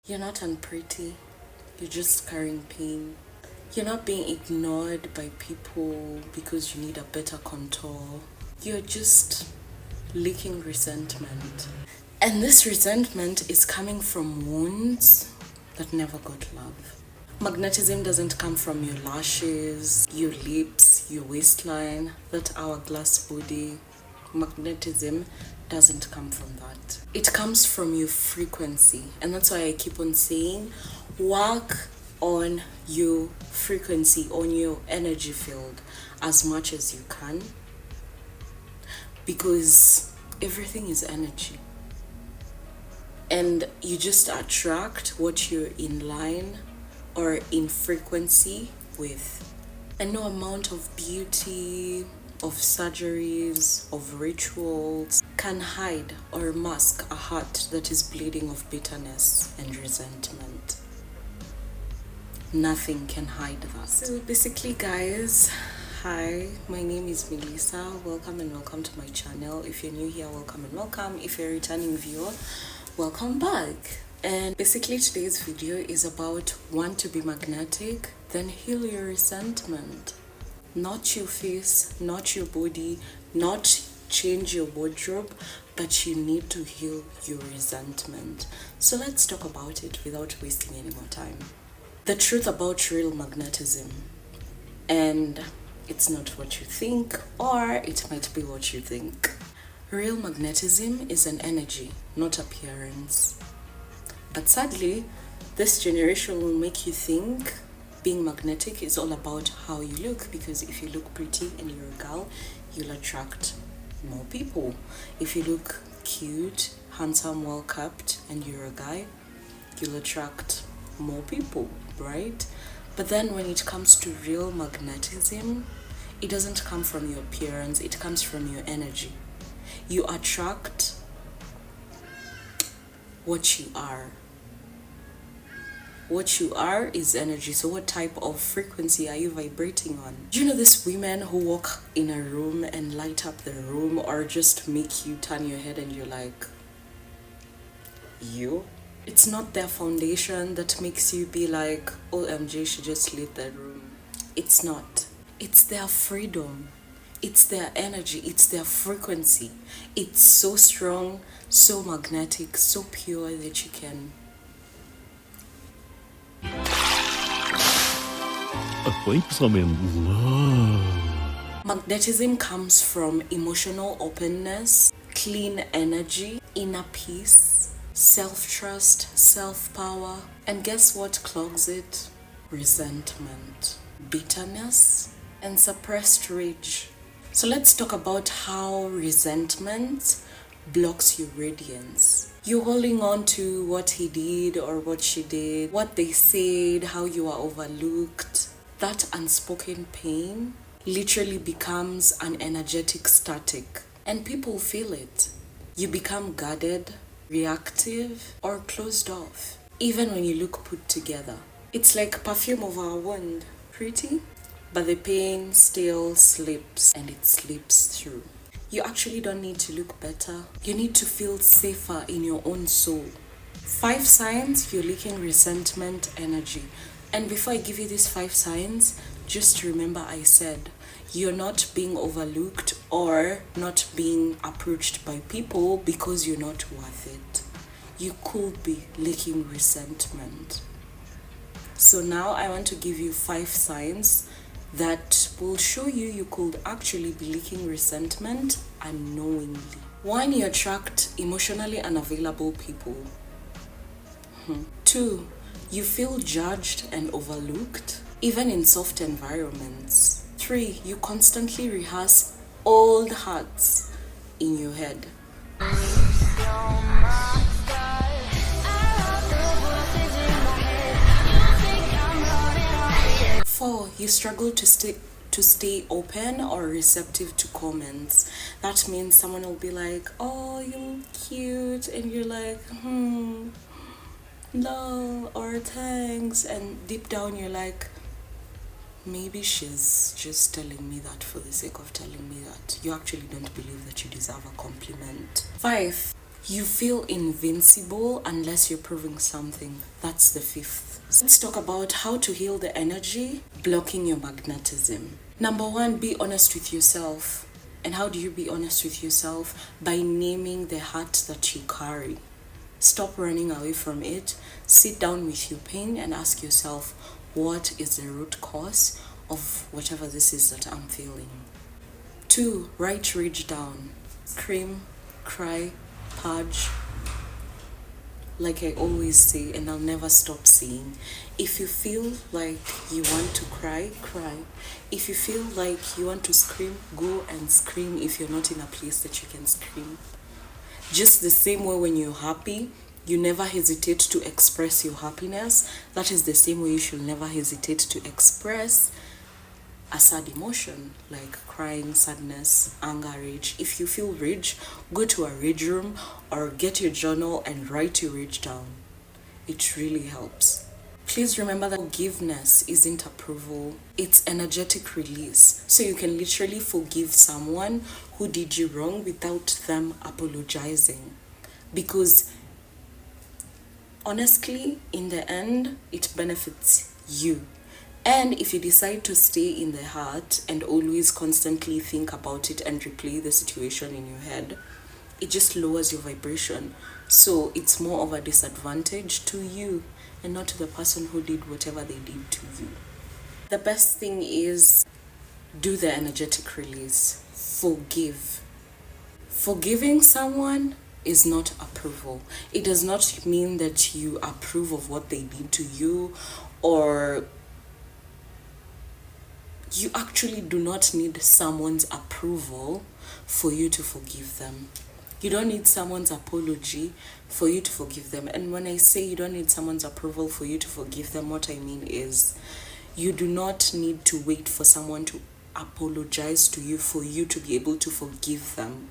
You're not unpretty, you're just carrying pain. You're not being ignored by people because you need a better contour. You're just leaking resentment. And this resentment is coming from wounds that never got love. Magnetism doesn't come from your lashes, your lips, your waistline, that hourglass body. Magnetism doesn't come from that. It comes from your frequency. And that's why I keep on saying, work on your frequency, on your energy field as much as you can. Because everything is energy. And you just attract what you're in line or in frequency with. And no amount of beauty, of surgeries, of rituals can hide or mask a heart that is bleeding of bitterness and resentment. Nothing can hide that. So basically, guys, hi, my name is Melissa. Welcome and welcome to my channel. If you're new here, welcome and welcome. If you're a returning viewer, welcome back. And basically today's video is about want to be magnetic, then heal your resentment. Not your face, not your body, not change your wardrobe, but you need to heal your resentment. So let's talk about it without wasting any more time. The truth about real magnetism. And it's not what you think, or it might be what you think. Real magnetism is an energy, not appearance. But sadly, this generation will make you think being magnetic is all about how you look, because if you look pretty and you're a girl, you'll attract more people. If you look cute, handsome, well-kept, and you're a guy, you'll attract more people, right? But then when it comes to real magnetism, it doesn't come from your appearance, it comes from your energy. You attract what you are. What you are is energy. So what type of frequency are you vibrating on? Do you know these women who walk in a room and light up the room, or just make you turn your head and you're like, you? It's not their foundation that makes you be like, OMG, she just lit the room. It's not. It's their freedom. It's their energy. It's their frequency. It's so strong, so magnetic, so pure that you can... I'm in love. Magnetism comes from emotional openness, clean energy, inner peace, self-trust, self-power. And guess what clogs it? Resentment, bitterness, and suppressed rage. So let's talk about how resentment blocks your radiance. You're holding on to what he did or what she did, what they said, how you are overlooked. That unspoken pain literally becomes an energetic static, and people feel it. You become guarded, reactive, or closed off, even when you look put together. It's like perfume over a wound, pretty, but the pain still slips, and it slips through. You actually don't need to look better. You need to feel safer in your own soul. 5 signs you're leaking resentment energy. And before I give you these 5 signs, just remember I said you're not being overlooked or not being approached by people because you're not worth it. You could be leaking resentment. So now I want to give you 5 signs that will show you could actually be leaking resentment unknowingly. 1, you attract emotionally unavailable people. 2, you feel judged and overlooked, even in soft environments. 3, you constantly rehearse old hurts in your head. 4, you struggle to stay open or receptive to comments. That means someone will be like, oh, you look cute, and you're like, no, or thanks, and deep down you're like, maybe she's just telling me that for the sake of telling me that. You actually don't believe that you deserve a compliment. 5, You feel invincible unless you're proving something. That's the fifth. So let's talk about how to heal the energy blocking your magnetism. Number one, be honest with yourself. And how do you be honest with yourself? By naming the heart that you carry. Stop running away from it. Sit down with your pain and ask yourself, what is the root cause of whatever this is that I'm feeling? 2, write rage down. Scream, cry, purge. Like I always say, and I'll never stop saying, if you feel like you want to cry, cry. If you feel like you want to scream, go and scream if you're not in a place that you can scream. Just the same way when you're happy, you never hesitate to express your happiness. That is the same way you should never hesitate to express a sad emotion like crying, sadness, anger, rage. If you feel rage, go to a rage room or get your journal and write your rage down. It really helps. Please remember that forgiveness isn't approval, it's energetic release. So you can literally forgive someone who did you wrong without them apologizing. Because honestly, in the end, it benefits you. And if you decide to stay in the heart and always constantly think about it and replay the situation in your head, it just lowers your vibration. So it's more of a disadvantage to you and not to the person who did whatever they did to you. The best thing is do the energetic release. Forgive. Forgiving someone is not approval. It does not mean that you approve of what they did to you, or you actually do not need someone's approval for you to forgive them. You don't need someone's apology for you to forgive them. And when I say you don't need someone's approval for you to forgive them, what I mean is you do not need to wait for someone to apologize to you for you to be able to forgive them.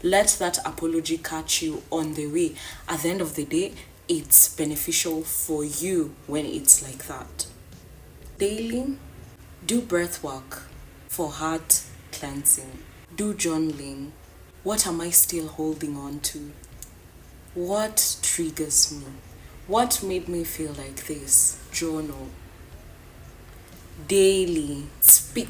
Let that apology catch you on the way. At the end of the day, it's beneficial for you when it's like that. Daily, do breath work for heart cleansing. Do journaling. What am I still holding on to? What triggers me? What made me feel like this? Journal. Daily, speak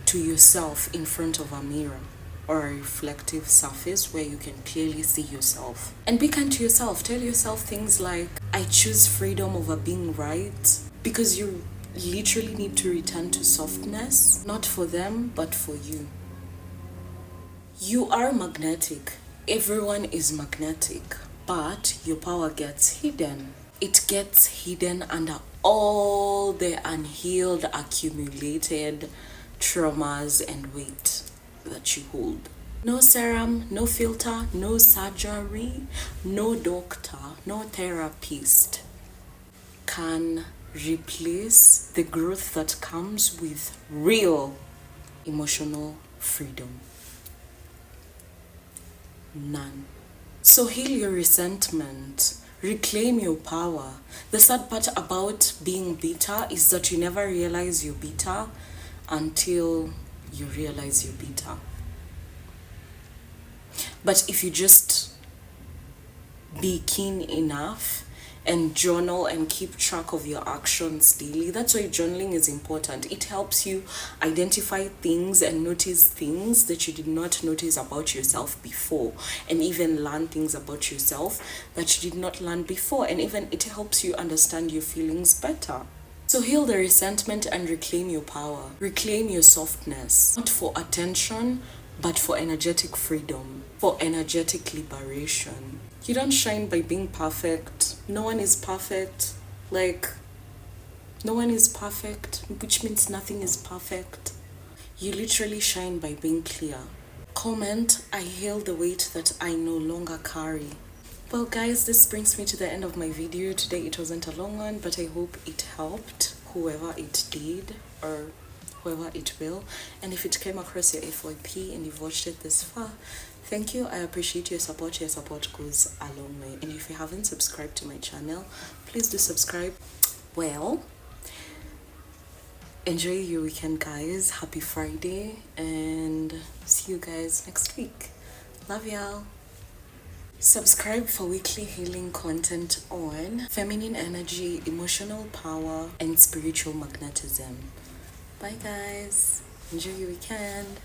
to yourself in front of a mirror or a reflective surface where you can clearly see yourself. And be kind to yourself. Tell yourself things like, I choose freedom over being right, because you literally need to return to softness, not for them, but for you. You are magnetic. Everyone is magnetic, but your power gets hidden. It gets hidden under all the unhealed, accumulated traumas and weight that you hold. No serum, no filter, no surgery, no doctor, no therapist can replace the growth that comes with real emotional freedom. None. So heal your resentment. Reclaim your power. The sad part about being bitter is that you never realize you're bitter until you realize you're bitter. But if you just be keen enough and journal and keep track of your actions daily. That's why journaling is important. It helps you identify things and notice things that you did not notice about yourself before, and even learn things about yourself that you did not learn before, and even it helps you understand your feelings better. So heal the resentment and reclaim your power. Reclaim your softness, not for attention, but for energetic freedom, for energetic liberation. You don't shine by being perfect. No one is perfect. No one is perfect, which means nothing is perfect. You literally shine by being clear. Comment, I heal the weight that I no longer carry. Well guys, this brings me to the end of my video. Today it wasn't a long one, but I hope it helped whoever it did or whoever it will. And if it came across your FYP and you've watched it this far, thank you. I appreciate your support. Your support goes a long way. And if you haven't subscribed to my channel, please do subscribe. Well, enjoy your weekend guys. Happy Friday, and see you guys next week. Love y'all. Subscribe for weekly healing content on feminine energy, emotional power, and spiritual magnetism. Bye, guys. Enjoy your weekend.